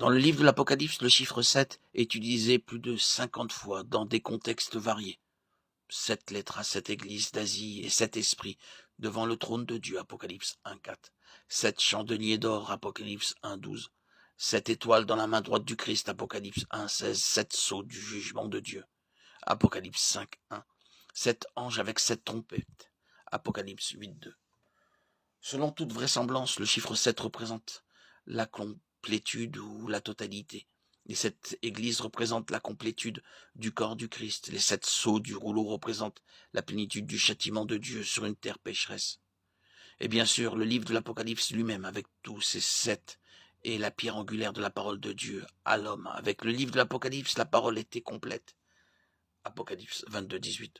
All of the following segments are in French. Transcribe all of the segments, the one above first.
Dans le livre de l'Apocalypse, le chiffre 7 est utilisé plus de 50 fois dans des contextes variés. 7 lettres à 7 églises d'Asie et 7 esprits devant le trône de Dieu, Apocalypse 1.4. 7 chandeliers d'or, Apocalypse 1.12. 7 étoiles dans la main droite du Christ, Apocalypse 1.16. 7 sceaux du jugement de Dieu, Apocalypse 5.1. 7 anges avec 7 trompettes, Apocalypse 8.2. Selon toute vraisemblance, le chiffre 7 représente la complétude ou la totalité. Et cette église représente la complétude du corps du Christ. Les 7 sceaux du rouleau représentent la plénitude du châtiment de Dieu sur une terre pécheresse. Et bien sûr, le livre de l'Apocalypse lui-même, avec tous ses 7, est la pierre angulaire de la parole de Dieu à l'homme. Avec le livre de l'Apocalypse, la parole était complète. Apocalypse 22.18.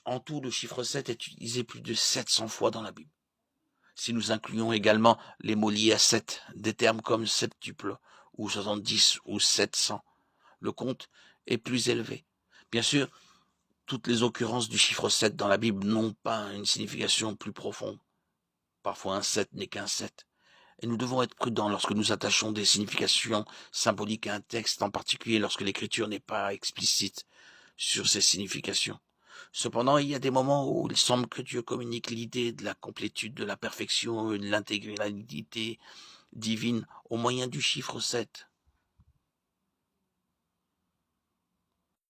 En tout, le chiffre 7 est utilisé plus de 700 fois dans la Bible. Si nous incluons également les mots liés à 7, des termes comme septuple, ou 70, ou 700, le compte est plus élevé. Bien sûr, toutes les occurrences du chiffre 7 dans la Bible n'ont pas une signification plus profonde. Parfois un 7 n'est qu'un 7. Et nous devons être prudents lorsque nous attachons des significations symboliques à un texte, en particulier lorsque l'écriture n'est pas explicite sur ces significations. Cependant, il y a des moments où il semble que Dieu communique l'idée de la complétude, de la perfection et de l'intégralité divine au moyen du chiffre 7.